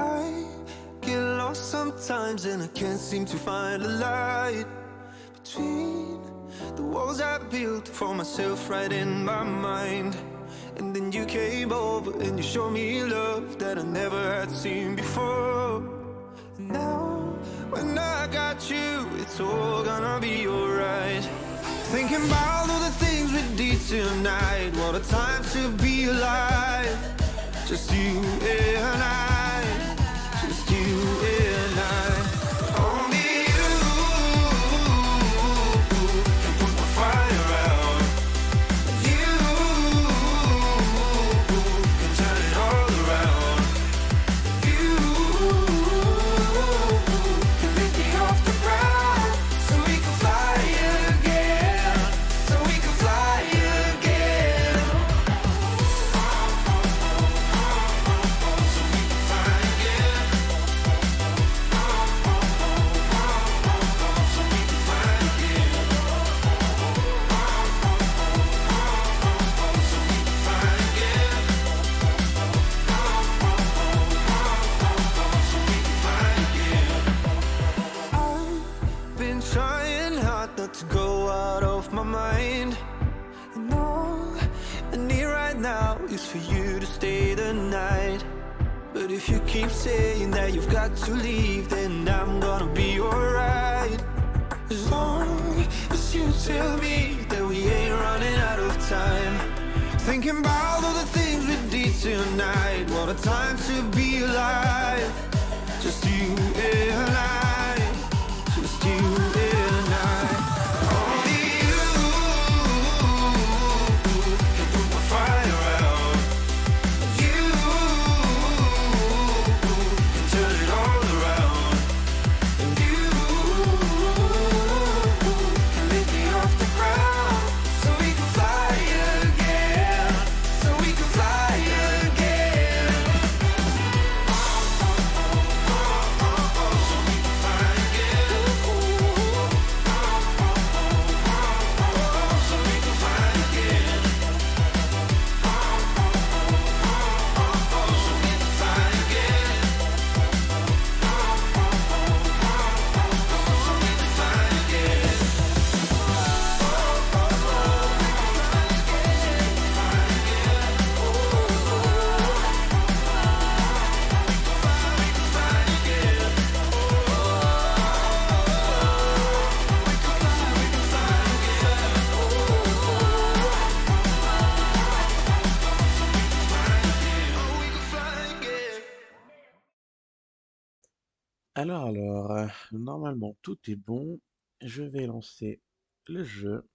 I get lost sometimes and I can't seem to find a light between the walls I built for myself right in my mind. And then you came over and you showed me love that I never had seen before. And now when I got you, it's all gonna be alright. Thinking about all the things we did tonight. What a time to be alive. Just you and I. Just you and I. Only you can put my fire out. You can turn it all around. You can lift me off the ground so we can fly again. So we can fly again. So we can fly again. So we can fly again. So we can fly again. So we can fly again. I've been trying hard not to go out of my mind. And all I need right now is for you to stay the night. But if you keep saying that you've got to leave, then I'm gonna be alright. As long as you tell me that we ain't running out of time. Thinking about all the things we did tonight. What a time to be alive. Just you and I. Just you and I. Only you can put my fire out. You can turn it all around. And you can lift me off the ground so we can fly again. So we can fly again. So we can fly again. So we can fly again. So we can fly again. So we can fly again. Oh, we can fly again. Normalement tout est bon. Je vais lancer le jeu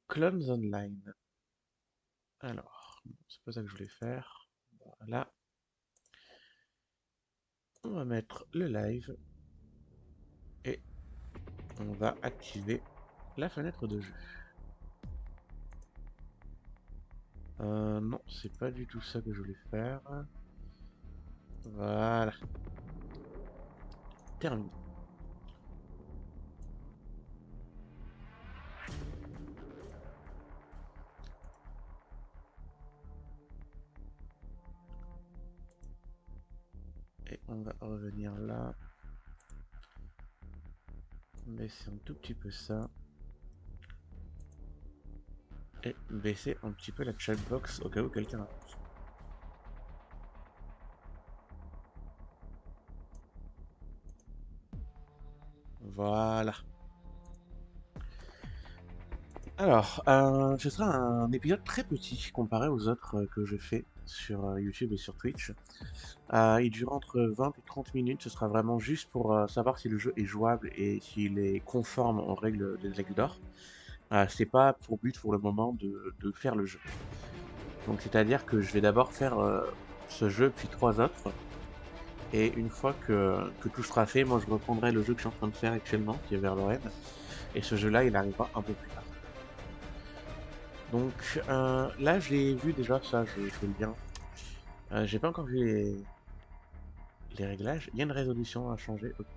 Clones Online. Alors, c'est pas ça que je voulais faire. Voilà, on va mettre le live et on va activer la fenêtre de jeu. Non, c'est pas du tout ça que je voulais faire. Voilà, terminé. Et on va revenir là. Baisser un tout petit peu ça. Et baisser un petit peu la chatbox au cas où quelqu'un arrive. Voilà. Alors, ce sera un épisode très petit comparé aux autres que je fais sur YouTube et sur Twitch. Il dure entre 20 et 30 minutes, ce sera vraiment juste pour savoir si le jeu est jouable et s'il est conforme aux règles des Aigles d'Or. C'est pas pour but pour le moment de faire le jeu. Donc c'est-à-dire que je vais d'abord faire ce jeu puis 3 autres. Et une fois que tout sera fait, moi je reprendrai le jeu que je suis en train de faire actuellement, qui est Verloren. Et ce jeu-là, il arrivera un peu plus tard. Donc là, j'ai vu déjà ça, je fais le bien. J'ai pas encore vu les réglages. Il y a une résolution à changer. Ok.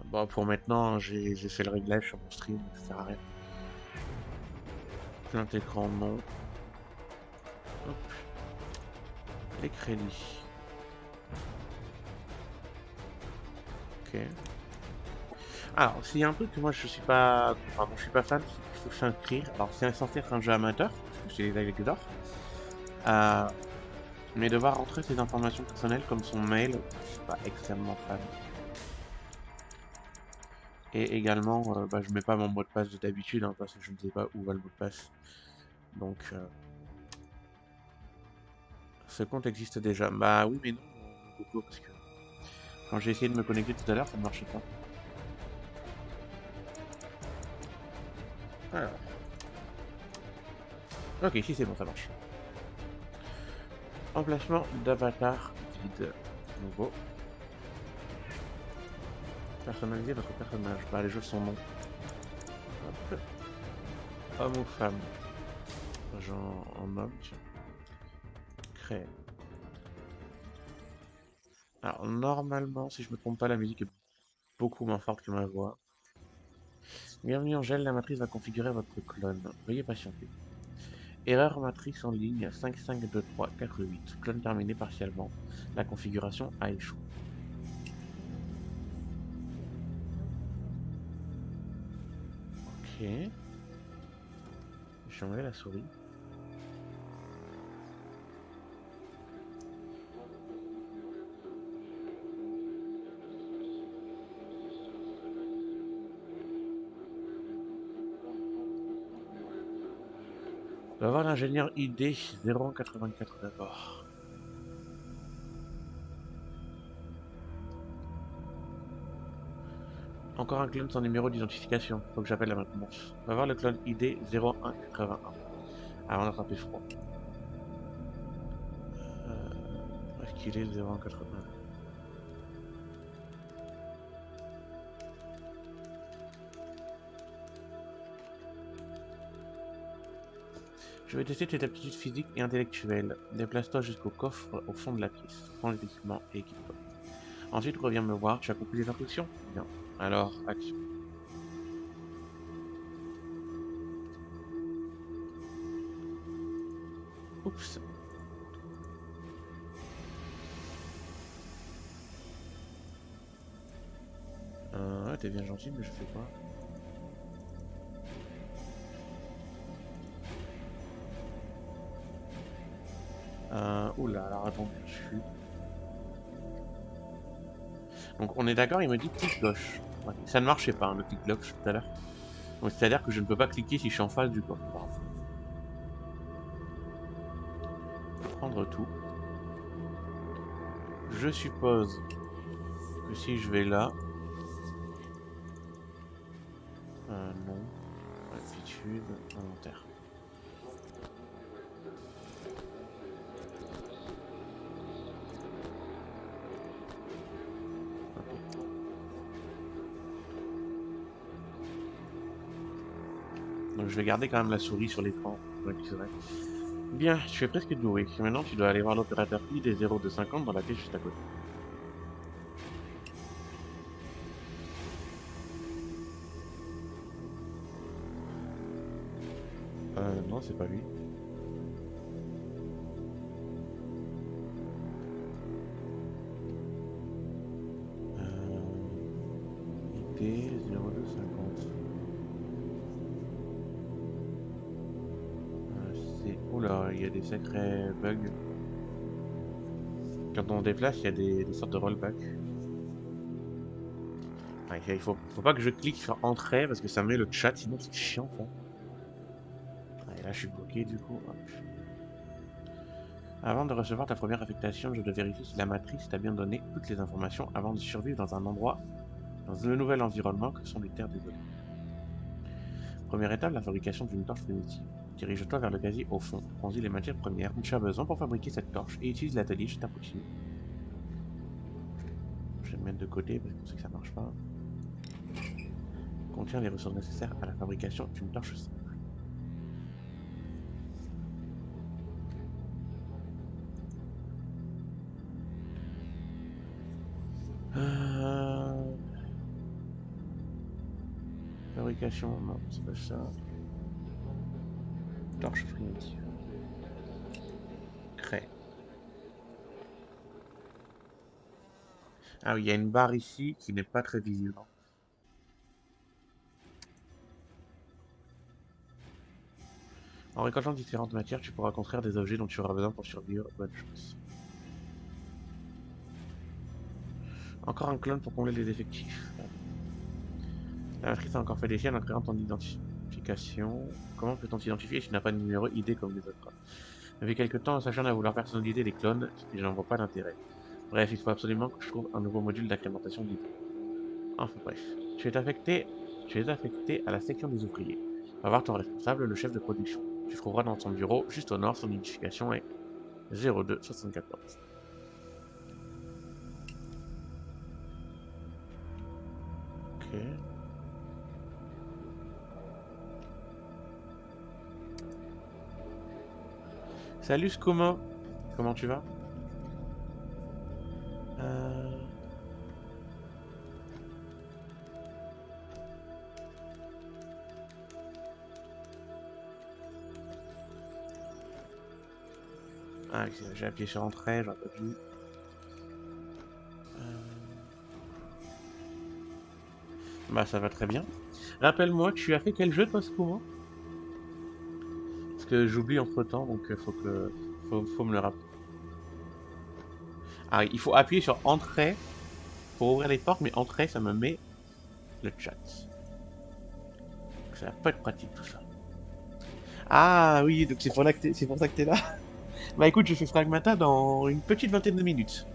Bon, pour maintenant, j'ai fait le réglage sur mon stream, ça sert à rien. Plein d'écran, non. Hop. Et crédit. Ok. Alors, s'il y a un truc que moi je suis pas, enfin, dont je suis pas fan, c'est qu'il faut s'inscrire. Alors, c'est censé être un jeu amateur, parce que c'est les règles d'or. Euh, mais devoir rentrer ses informations personnelles comme son mail, je suis pas extrêmement fan. Et également, bah, je mets pas mon mot de passe d'habitude, hein, parce que je ne sais pas où va le mot de passe. Donc, ce compte existe déjà. Bah oui, mais non, beaucoup, parce que quand j'ai essayé de me connecter tout à l'heure, ça ne marchait pas. Alors, ok, si c'est bon, ça marche. Emplacement d'avatar vide. Nouveau. Personnaliser votre personnage. Bah, les jeux sont non. Hop. Homme ou femme. Genre en homme, tiens. Créer. Alors, normalement, si je me trompe pas, la musique est beaucoup moins forte que ma voix. Bienvenue Angèle, la matrice va configurer votre clone. Veuillez patienter. Erreur matrice en ligne 552348. Clone terminé partiellement. La configuration a échoué. Ok. J'ai enlevé la souris. On va voir l'ingénieur ID 0184 d'abord. Encore un clone sans numéro d'identification. Faut que j'appelle la maintenance. On va voir le clone ID 0181. Avant d'attraper froid. Où est-ce qu'il est le 0181? Je vais tester tes aptitudes physiques et intellectuelles. Déplace-toi jusqu'au coffre au fond de la pièce. Prends les équipements et équipe-toi. Ensuite, reviens me voir. Tu as compris les instructions? Bien. Alors, action. Oups. Ouais, t'es bien gentil, mais je fais quoi? Oula, alors attends, je suis. Donc on est d'accord, il me dit clic gauche. Ouais, ça ne marchait pas, hein, le clic gauche tout à l'heure. Donc c'est-à-dire que je ne peux pas cliquer si je suis en face du coffre. Prendre tout. Je suppose que si je vais là. Non. Aptitude, inventaire. Ok. Donc je vais garder quand même la souris sur l'écran. Ouais, c'est vrai. Bien, tu es presque doué. Maintenant, tu dois aller voir l'opérateur I des 0250 dans la pièce juste à côté. Non, c'est pas lui. ID 0250. Oula, il y a des sacrés bugs. Quand on se déplace, il y a des sortes de rollback. Ouais, faut pas que je clique sur entrée parce que ça met le chat, sinon c'est chiant ça. Et là je suis bloqué du coup. Hop. Avant de recevoir ta première affectation, je dois vérifier si la matrice t'a bien donné toutes les informations avant de survivre dans un endroit, dans le nouvel environnement que sont les terres désolées. Première étape, la fabrication d'une torche primitive. Dirige-toi vers le casier au fond. Prends-y les matières premières dont tu as besoin pour fabriquer cette torche et utilise l'atelier juste à proximité. Je vais me mettre de côté parce qu'on sait que ça marche pas. Contient les ressources nécessaires à la fabrication d'une torche simple. Fabrication, non, c'est pas ça. Torche primitive. Crée. Ah oui, il y a une barre ici qui n'est pas très visible, hein. En récoltant différentes matières, tu pourras construire des objets dont tu auras besoin pour survivre. Bonne chance. Encore un clone pour combler les effectifs. La matrice a encore fait des siennes en créant ton identification. Comment peut-on t'identifier si tu n'as pas de numéro ID comme les autres? Depuis quelque temps, sachant à vouloir personnaliser les clones, et je n'en vois pas d'intérêt. Bref, il faut absolument que je trouve un nouveau module d'accrémentation d'idées. Enfin bref, tu es affecté à la section des ouvriers. Va voir ton responsable, le chef de production. Tu trouveras dans son bureau, juste au nord, son identification est 0274. Ok. Salut Skomo, comment tu vas? Euh... Ah, ok, j'ai appuyé sur entrée, j'aurais pas dû. Bah ça va très bien. Rappelle-moi, tu as fait quel jeu toi Skomo? Parce que j'oublie entre temps, donc faut me le rappeler. Ah, il faut appuyer sur entrée pour ouvrir les portes, mais entrée ça me met le chat. Donc, ça va pas être pratique tout ça. Ah oui, donc c'est pour ça que t'es là. Bah écoute, je fais Fragmata dans une petite vingtaine de minutes.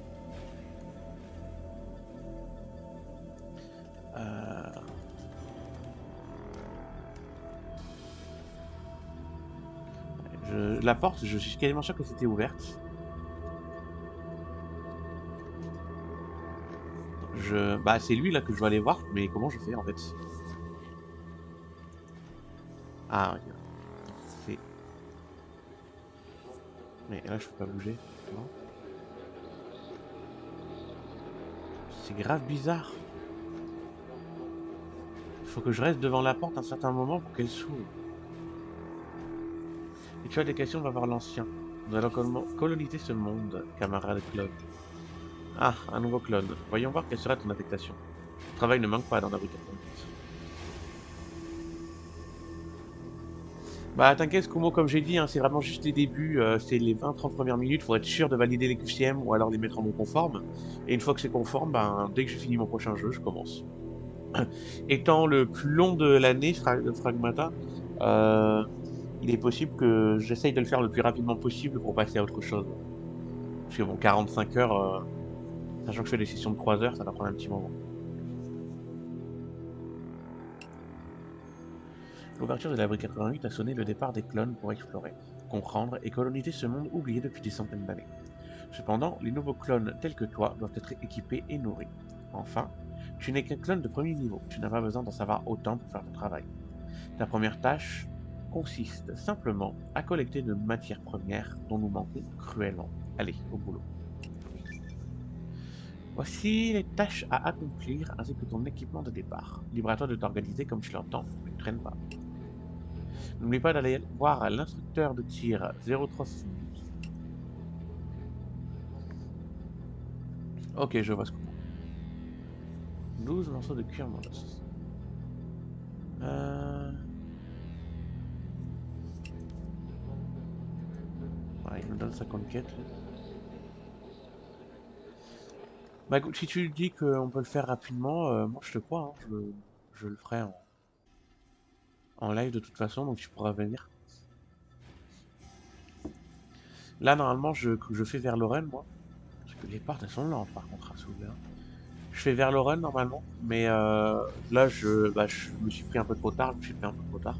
Euh, la porte, je suis quasiment sûr que c'était ouverte. Bah c'est lui là que je dois aller voir, mais comment je fais en fait? Ah, ok. C'est... Mais là je peux pas bouger. Non. C'est grave bizarre. Il faut que je reste devant la porte un certain moment pour qu'elle s'ouvre. Et tu as des questions, va voir l'ancien. Nous allons coloniser ce monde, camarade clone. Ah, un nouveau clone. Voyons voir quelle sera ton affectation. Le travail ne manque pas dans la rue 88. Bah t'inquiète Kumo, comme j'ai dit, hein, c'est vraiment juste les débuts, c'est les 20-30 premières minutes, faut être sûr de valider les QCM ou alors les mettre en non conforme. Et une fois que c'est conforme, ben, dès que j'ai fini mon prochain jeu, je commence. Étant le plus long de l'année, Fragmata, euh, il est possible que j'essaye de le faire le plus rapidement possible pour passer à autre chose. Parce que bon, 45 heures, sachant que je fais des sessions de 3 heures, ça va prendre un petit moment. L'ouverture de l'abri 88 a sonné le départ des clones pour explorer, comprendre et coloniser ce monde oublié depuis des centaines d'années. Cependant, les nouveaux clones tels que toi doivent être équipés et nourris. Enfin, tu n'es qu'un clone de premier niveau, tu n'as pas besoin d'en savoir autant pour faire ton travail. Ta première tâche consiste simplement à collecter de matières premières dont nous manquons cruellement. Allez, au boulot. Voici les tâches à accomplir ainsi que ton équipement de départ. Libre à toi de t'organiser comme tu l'entends, mais ne traîne pas. N'oublie pas d'aller voir l'instructeur de tir 0372. Ok, je vois ce qu'on a. 12 morceaux de cuir molos. Ouais, il nous donne 50 quêtes. Bah écoute, si tu dis qu'on peut le faire rapidement, moi je te crois, hein, je le ferai en live de toute façon, donc tu pourras venir. Là, normalement, je fais vers Lorraine, moi. Parce que les portes, elles sont lentes, par contre, à s'ouvrir. Je fais vers Lorraine, normalement. Mais là, je me suis pris un peu trop tard. Je me suis pris un peu trop tard.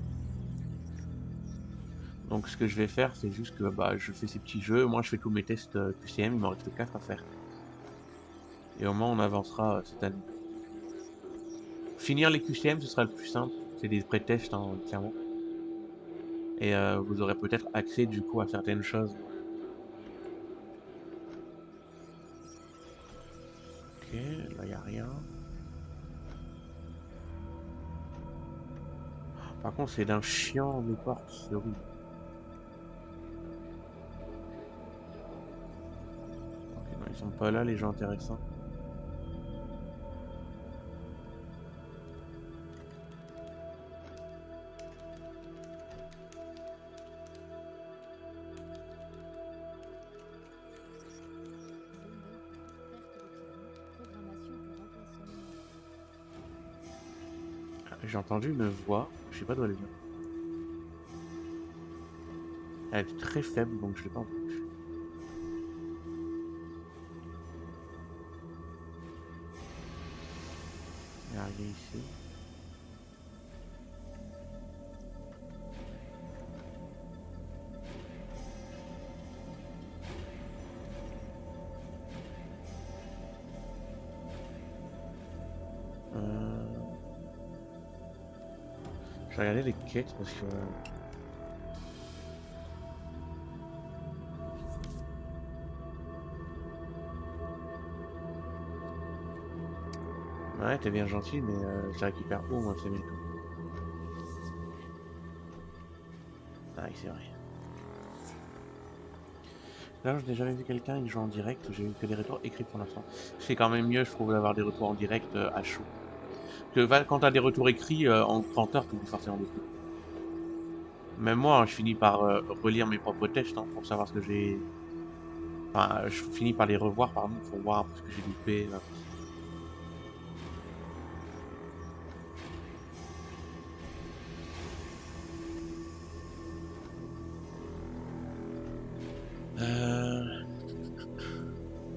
Donc, ce que je vais faire, c'est juste que bah, je fais ces petits jeux. Moi, je fais tous mes tests QCM. Il m'en reste 4 à faire. Et au moins, on avancera cette année. Finir les QCM, ce sera le plus simple. C'est des pré-tests, hein, clairement. Et vous aurez peut-être accès, du coup, à certaines choses. Ok, là, il n'y a rien. Par contre, c'est d'un chiant, les portes. C'est horrible. Ok, non, ils sont pas là, les gens intéressants. J'ai entendu une voix, je sais pas d'où elle vient. Elle est très faible, donc je l'ai pas entendue. Il y a rien ici. Je vais regarder les quêtes parce que... Ouais, t'es bien gentil, mais je la récupère où, moi, c'est tout. Ah, oui, c'est vrai. Là, je n'ai jamais vu quelqu'un qui joue en direct, j'ai eu que des retours écrits pour l'instant. C'est quand même mieux, je trouve, d'avoir des retours en direct à chaud. Parce que quand t'as des retours écrits en 30 heures, t'oublies forcément des trucs. Même moi, hein, je finis par relire mes propres tests hein, pour savoir ce que j'ai. Enfin, je finis par les revoir, pardon, pour voir ce que j'ai loupé. Là.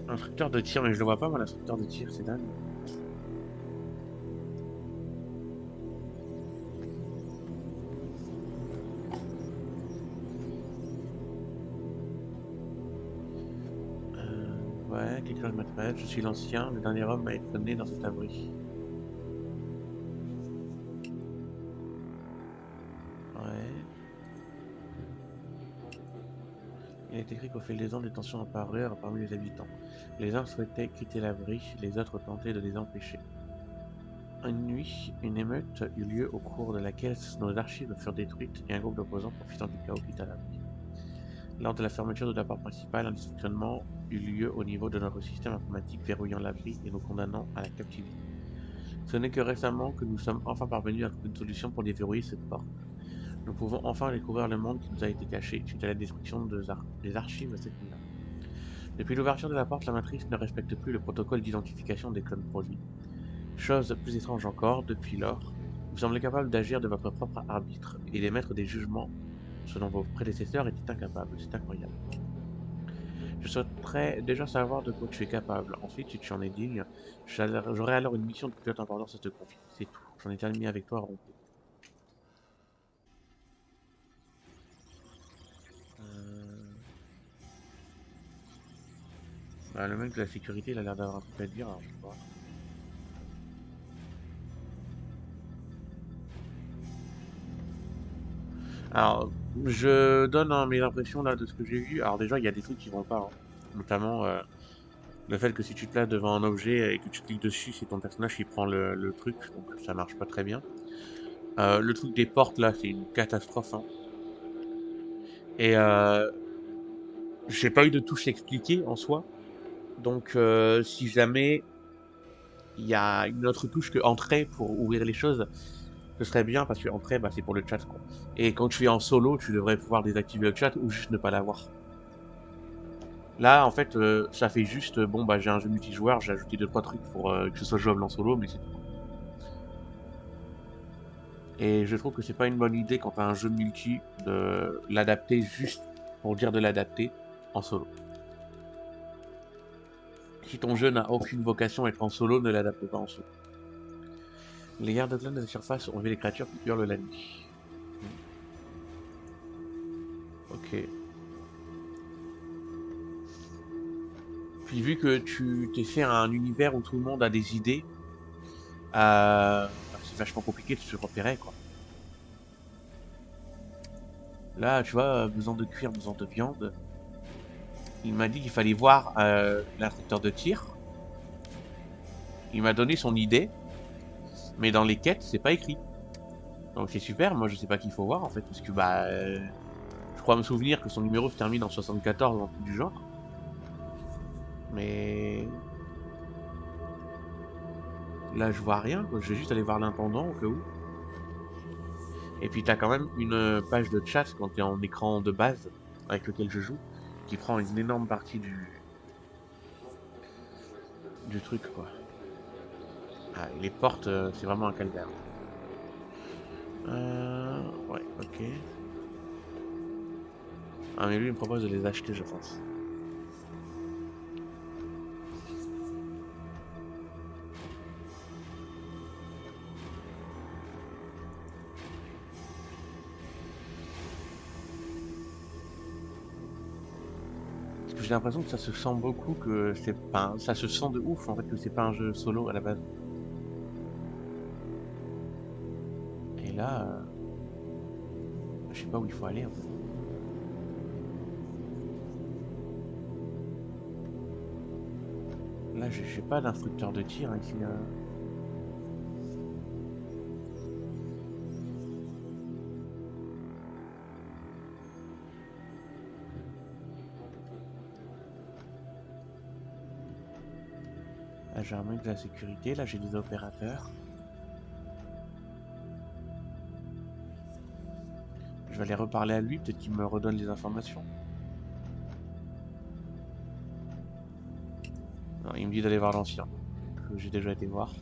Instructeur de tir, mais je le vois pas, moi, l'instructeur de tir, c'est dingue. Ouais, quelqu'un de matériel, je suis l'ancien, le dernier homme à être né dans cet abri. Ouais. Il est écrit qu'au fil des ans, des tensions apparurent parmi les habitants. Les uns souhaitaient quitter l'abri, les autres tentaient de les empêcher. Une nuit, une émeute eut lieu au cours de laquelle nos archives furent détruites et un groupe d'opposants profitant du chaos quitta l'abri. Lors de la fermeture de la porte principale, un dysfonctionnement eut lieu au niveau de notre système informatique verrouillant l'abri et nous condamnant à la captivité. Ce n'est que récemment que nous sommes enfin parvenus à trouver une solution pour déverrouiller cette porte. Nous pouvons enfin découvrir le monde qui nous a été caché suite à la destruction des archives de cette nuit-là. Depuis l'ouverture de la porte, la matrice ne respecte plus le protocole d'identification des clones produits. Chose plus étrange encore, depuis lors, vous semblez capable d'agir de votre propre arbitre et d'émettre des jugements ce dont vos prédécesseurs étaient incapables. C'est incroyable. Je souhaiterais déjà savoir de quoi tu es capable. Ensuite, si tu en es digne, j'aurai alors une mission de plus haute importance à te confier. C'est tout. J'en ai terminé avec toi, Rompé. Euh... Bah, le mec de la sécurité, il a l'air d'avoir un truc à dire, alors je sais pas. Alors, je donne mes impressions là de ce que j'ai vu. Alors déjà, il y a des trucs qui vont pas, hein. Notamment le fait que si tu te places devant un objet et que tu cliques dessus, c'est ton personnage qui prend le truc, donc ça marche pas très bien. Le truc des portes là, c'est une catastrophe, hein. Et j'ai pas eu de touche expliquée en soi, donc si jamais il y a une autre touche que entrée pour ouvrir les choses, ce serait bien parce que entrée, bah, c'est pour le chat quoi. Et quand tu es en solo, tu devrais pouvoir désactiver le chat ou juste ne pas l'avoir. Là, en fait, ça fait juste, bon, bah, j'ai un jeu multijoueur, j'ai ajouté 2-3 trucs pour que ce soit jouable en solo, mais c'est tout. Et je trouve que c'est pas une bonne idée quand t'as un jeu multi de l'adapter juste pour dire de l'adapter en solo. Si ton jeu n'a aucune vocation à être en solo, ne l'adapte pas en solo. Les gardes-clans de la surface ont vu les créatures qui hurlent la nuit. Ok. Puis vu que tu t'es fait un univers où tout le monde a des idées, bah, c'est vachement compliqué de se repérer quoi. Là, tu vois, besoin de cuir, besoin de viande. Il m'a dit qu'il fallait voir l'instructeur de tir. Il m'a donné son idée, mais dans les quêtes, c'est pas écrit. Donc c'est super, moi je sais pas qu'il faut voir en fait, parce que bah... je crois me souvenir que son numéro se termine en 74 ou un truc du genre. Mais... là je vois rien, quoi. Je vais juste aller voir l'intendant au cas où. Et puis t'as quand même une page de chat quand t'es en écran de base avec lequel je joue, qui prend une énorme partie du truc quoi. Ah, et les portes, c'est vraiment un calvaire. Ouais, ok. Ah, mais lui, il me propose de les acheter, je pense. Parce que j'ai l'impression que ça se sent beaucoup, que c'est pas... Ça se sent de ouf, en fait, que c'est pas un jeu solo à la base. Et là, je sais pas où il faut aller, en fait. Là, j'ai pas d'instructeur de tir, ici. Là, j'ai un mec de la sécurité, là, j'ai des opérateurs. Je vais aller reparler à lui, peut-être qu'il me redonne les informations. Non, il me dit d'aller voir l'ancien, que j'ai déjà été voir.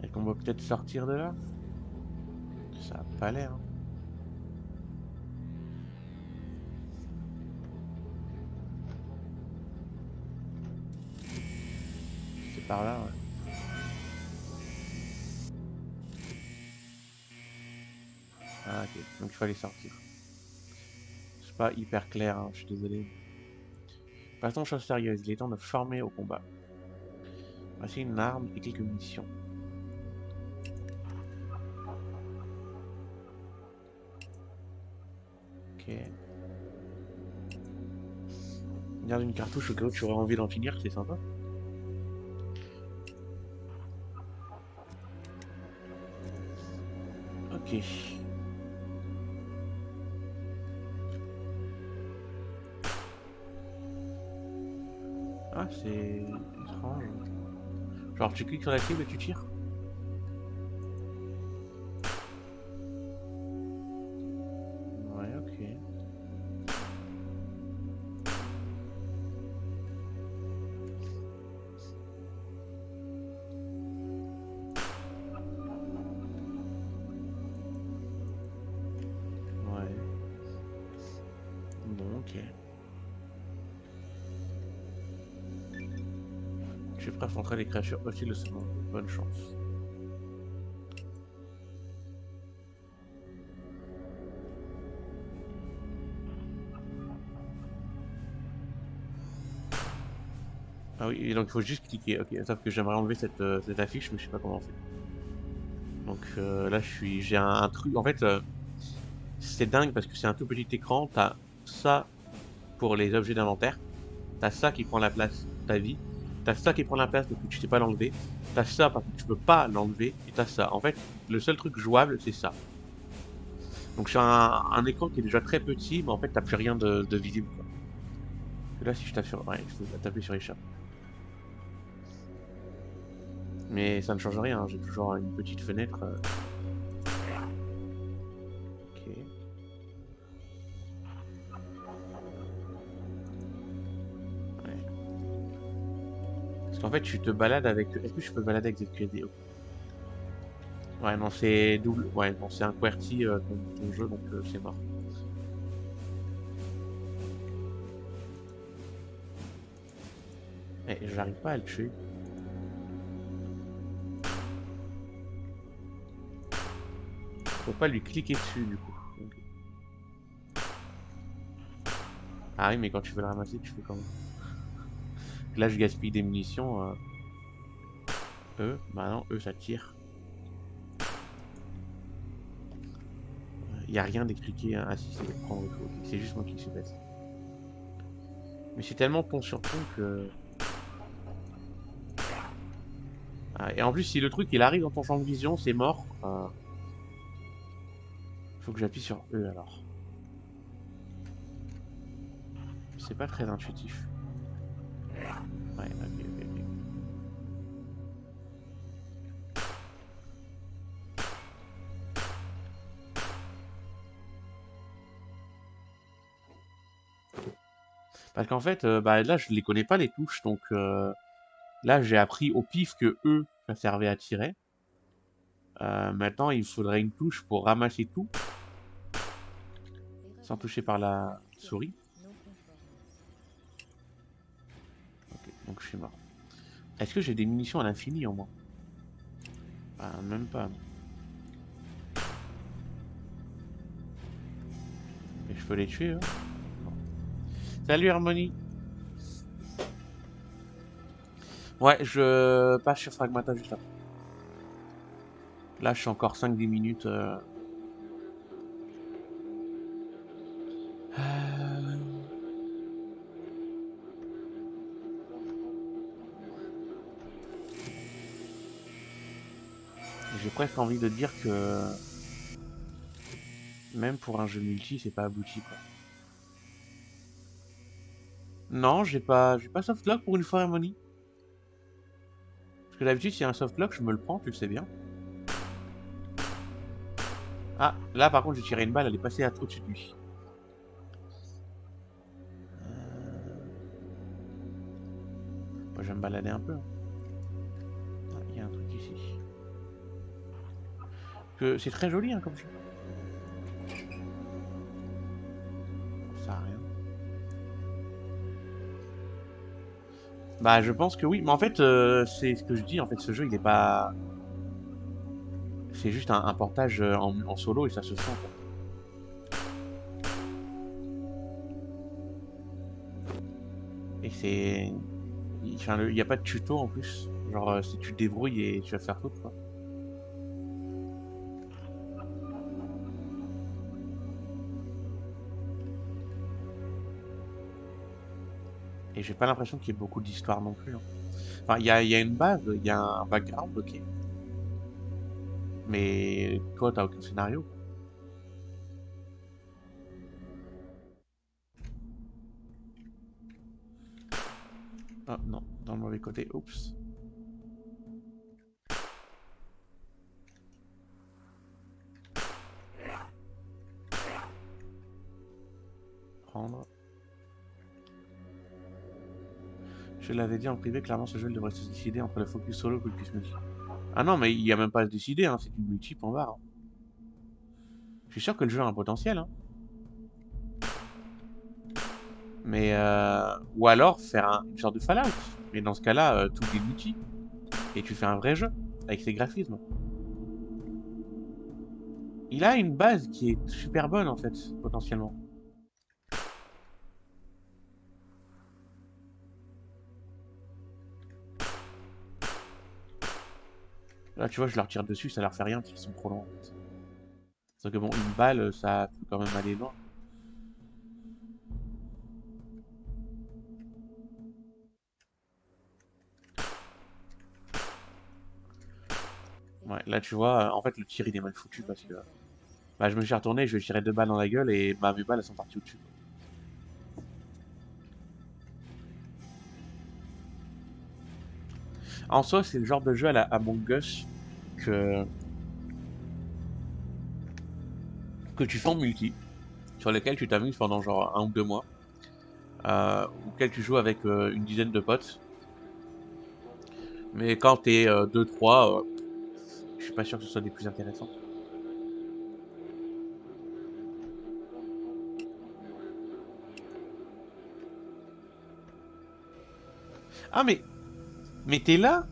Et qu'on va peut-être sortir de là. Ça a pas l'air, hein. C'est par là, ouais. Ah, ok, donc il faut aller sortir. C'est pas hyper clair, hein, je suis désolé. Passons aux choses sérieuses, il est temps de former au combat. Voici une arme et quelques munitions. Ok. Garde une cartouche au cas où tu aurais envie d'en finir, c'est sympa. Ok. Ah, c'est étrange. Genre, tu cliques sur la cible et tu tires? Ouais, ok. Ouais. Bon, ok. Je suis prêt à affronter les créatures hostiles de ce monde. Bonne chance. Ah oui, et donc il faut juste cliquer. Ok, sauf que j'aimerais enlever cette affiche, mais je sais pas comment on fait. Donc là, j'ai un truc. En fait, c'est dingue parce que c'est un tout petit écran. T'as ça pour les objets d'inventaire. T'as ça qui prend la place de ta vie. T'as ça qui prend la place parce que tu sais pas l'enlever. T'as ça parce que tu peux pas l'enlever. Et t'as ça. En fait, le seul truc jouable, c'est ça. Donc sur un écran qui est déjà très petit, mais en fait, t'as plus rien de visible, quoi. Et là, si je tape sur... Ouais, il faut taper sur échappe. Mais ça ne change rien, hein. J'ai toujours une petite fenêtre. Ok. Ouais. Parce qu'en fait, tu te balades avec... Est-ce que je peux me balader avec ZQSD? Ouais, non, c'est double. Ouais, non, c'est un QWERTY ton jeu, donc c'est mort. Et j'arrive pas à le tuer. Faut pas lui cliquer dessus, du coup. Ok. Ah oui, mais quand tu veux le ramasser, tu fais comment? Là, je gaspille des munitions. Bah non, eux, ça tire. Y a rien d'expliqué, hein. Ah si, c'est prendre et tout. Ok, c'est juste moi qui suis bête. Mais c'est tellement pont sur pont que... Ah, et en plus, si le truc il arrive dans ton champ de vision, c'est mort. Faut que j'appuie sur E alors. C'est pas très intuitif. Ouais, ok, ok, ok. Parce qu'en fait, bah là, je les connais pas les touches, donc Là, j'ai appris au pif que eux, ça servait à tirer. Maintenant, il faudrait une touche pour ramasser tout, sans toucher par la souris. Ok, donc je suis mort. Est-ce que j'ai des munitions à l'infini en moi? Bah, même pas. Et je peux les tuer, hein? Non. Salut Harmonie! Ouais, je passe sur Fragmata juste après. Là, je suis encore 5-10 minutes. J'ai presque envie de dire que même pour un jeu multi, c'est pas abouti quoi. Non, j'ai pas softlock pour une fois, Harmonie. Parce que d'habitude, s'il y a un softlock, je me le prends, tu le sais bien. Ah, là par contre, j'ai tiré une balle, elle est passée au-dessus de lui. Moi, je vais me balader un peu, hein. Ah, il y a un truc ici. C'est très joli, hein, comme ça. Ça sert à rien. Bah, je pense que oui, mais en fait, c'est ce que je dis. En fait, ce jeu, il est pas. C'est juste un portage en solo et ça se sent, quoi. Et c'est. Enfin, il n'y a pas de tuto en plus. Genre, si tu te débrouilles et tu vas faire tout, quoi. Et j'ai pas l'impression qu'il y ait beaucoup d'histoire non plus, hein. Enfin, il y a une base, il y a un background, ok. Mais toi, t'as aucun scénario. Ah non, dans le mauvais côté. Oups. Prendre. Je l'avais dit en privé, clairement, ce jeu il devrait se décider entre le focus solo et le focus multi. Ah non, mais il y a même pas à se décider, hein, c'est une multi point barre, hein. Je suis sûr que le jeu a un potentiel, hein. Mais ou alors faire une sorte de Fallout. Mais dans ce cas-là, tout est multi. Et tu fais un vrai jeu avec ses graphismes. Il a une base qui est super bonne en fait, potentiellement. Là, tu vois, je leur tire dessus, ça leur fait rien parce qu'ils sont trop loin, en fait. Sauf que bon, une balle, ça peut quand même aller loin. Ouais, là, tu vois, en fait, le tir il est mal foutu parce que bah, je me suis retourné, je lui ai tiré 2 balles dans la gueule et bah, mes balles elles sont parties au-dessus. En soi, c'est le genre de jeu à la Among Us que, que tu fais en multi, sur lequel tu t'amuses pendant genre 1 ou 2 mois, auquel tu joues avec une dizaine de potes. Mais quand t'es 2-3, je suis pas sûr que ce soit des plus intéressants. Ah mais t'es là?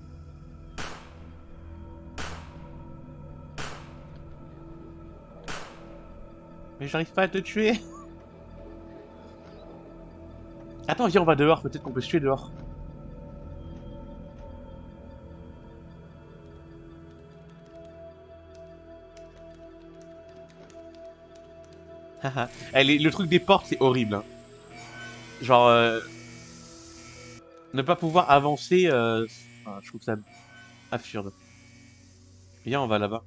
Mais j'arrive pas à te tuer. Attends, viens, on va dehors, peut-être qu'on peut se tuer dehors. Haha. Le truc des portes, c'est horrible, hein. Genre, ne pas pouvoir avancer, enfin, je trouve ça absurde. Viens, on va là-bas.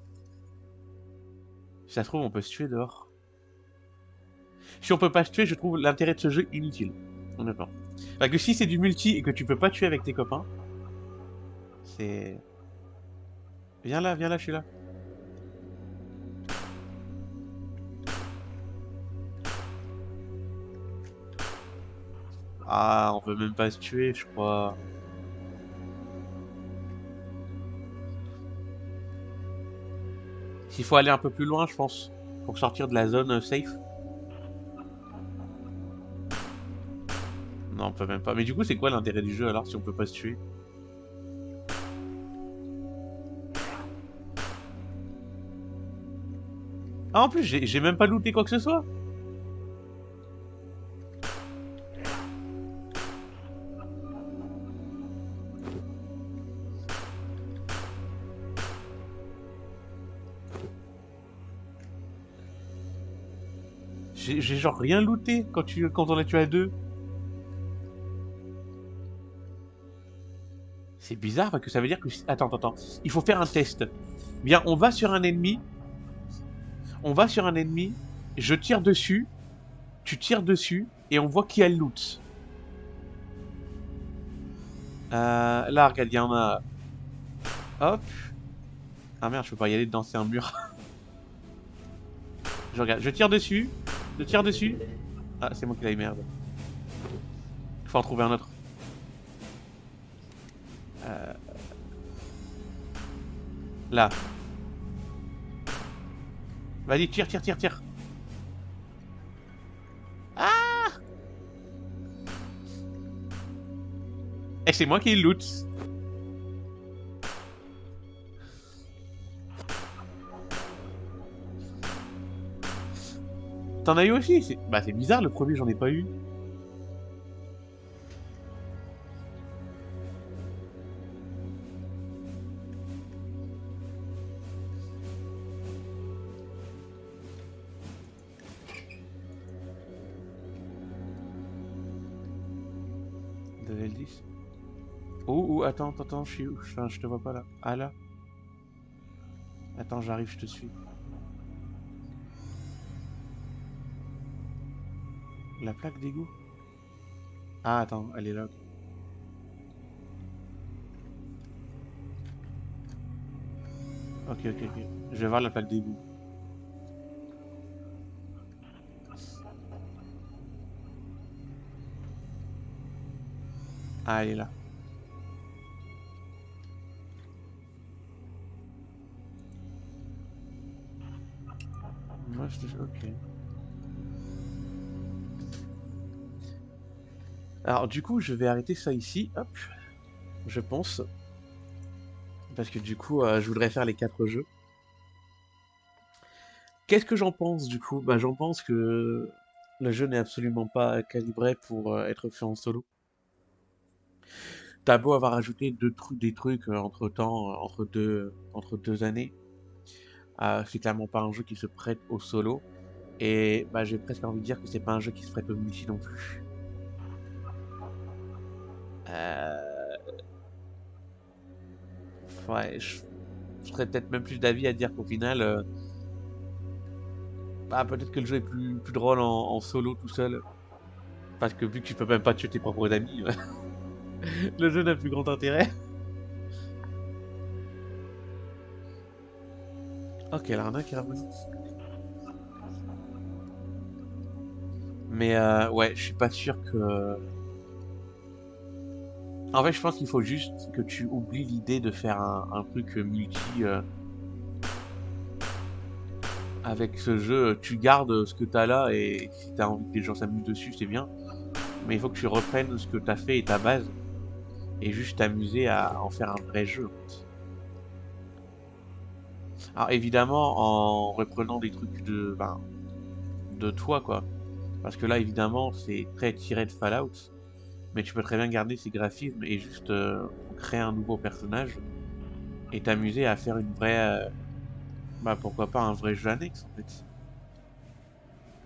Si ça se trouve, on peut se tuer dehors. Si on peut pas se tuer, je trouve l'intérêt de ce jeu inutile. Honnêtement. Parce que si c'est du multi et que tu peux pas tuer avec tes copains, c'est... viens là, je suis là. Ah, on peut même pas se tuer, je crois. S'il faut aller un peu plus loin, je pense, pour sortir de la zone safe. Non, on peut même pas. Mais du coup, c'est quoi l'intérêt du jeu alors si on peut pas se tuer? Ah, en plus, j'ai même pas looté quoi que ce soit. J'ai genre rien looté quand on a tué à deux. C'est bizarre parce que ça veut dire que... Attends, attends, attends. Il faut faire un test. Bien, on va sur un ennemi, je tire dessus, tu tires dessus, et on voit qui a le loot. Là, regarde, il y en a... Hop. Ah merde, je peux pas y aller dedans, c'est un mur. Je regarde, je tire dessus. Ah, c'est moi qui l'ai merde. Il faut en trouver un autre. Euh, Là. Vas-y, tire, tire, tire, tire. Ah! Et c'est moi qui ai le loot. T'en as eu aussi? Bah c'est bizarre, le premier j'en ai pas eu. Level 10. Oh, attends, attends, attends, je suis où? Enfin, je te vois pas là. Ah là. Attends, j'arrive, je te suis. La plaque d'égout? Ah, attends, elle est là. Ok, ok, ok. Je vais voir la plaque d'égout. Ah, elle est là. Moi, je te... Ok. Alors, du coup, je vais arrêter ça ici. Hop. Je pense. Parce que du coup, je voudrais faire les 4 jeux. Qu'est-ce que j'en pense, du coup? Bah, j'en pense que le jeu n'est absolument pas calibré pour être fait en solo. T'as beau avoir ajouté des trucs entre-temps, entre deux années. C'est clairement pas un jeu qui se prête au solo. Et bah, j'ai presque envie de dire que c'est pas un jeu qui se prête au multi non plus. Euh, ouais, je serais peut-être même plus d'avis à dire qu'au final, bah, peut-être que le jeu est plus drôle en solo tout seul. Parce que vu que tu peux même pas tuer tes propres amis, le jeu n'a plus grand intérêt. Ok, l'arnaque est revenue. Mais ouais, je suis pas sûr que... En fait, je pense qu'il faut juste que tu oublies l'idée de faire un truc multi avec ce jeu. Tu gardes ce que t'as là et si t'as envie que les gens s'amusent dessus, c'est bien. Mais il faut que tu reprennes ce que t'as fait et ta base et juste t'amuser à en faire un vrai jeu, en fait. Alors évidemment, en reprenant des trucs de toi, quoi. Parce que là, évidemment, c'est très tiré de Fallout. Mais tu peux très bien garder ces graphismes et juste créer un nouveau personnage et t'amuser à faire une vraie, bah pourquoi pas un vrai jeu annexe en fait.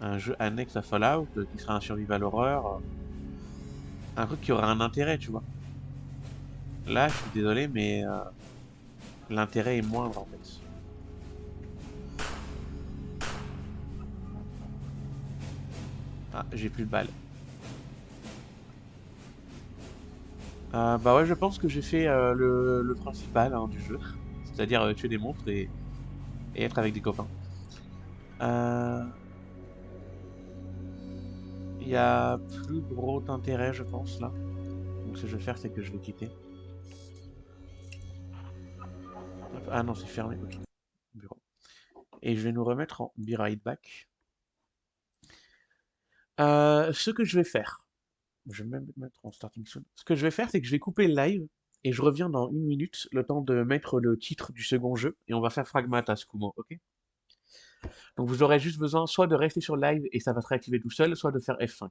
Un jeu annexe à Fallout qui sera un survival horreur, un truc qui aura un intérêt, tu vois. Là, je suis désolé, mais l'intérêt est moindre en fait. Ah, j'ai plus de balles. Bah ouais, je pense que j'ai fait le principal hein, du jeu, c'est-à-dire tuer des monstres et être avec des copains. Euh, Il y a plus gros intérêt, je pense, là. Donc ce que je vais faire, c'est que je vais quitter. Ah non, c'est fermé, ok. Bureau. et je vais nous remettre en Be Right Back. Ce que je vais faire, je vais même mettre en starting soon. Ce que je vais faire, c'est que je vais couper le live et je reviens dans 1 minute, le temps de mettre le titre du second jeu et on va faire Fragmata, Skumo, ok? Donc vous aurez juste besoin soit de rester sur live et ça va se réactiver tout seul, soit de faire F5.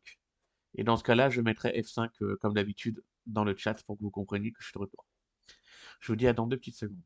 Et dans ce cas-là, je mettrai F5 comme d'habitude dans le chat pour que vous compreniez que je suis de retour. Je vous dis à dans 2 petites secondes.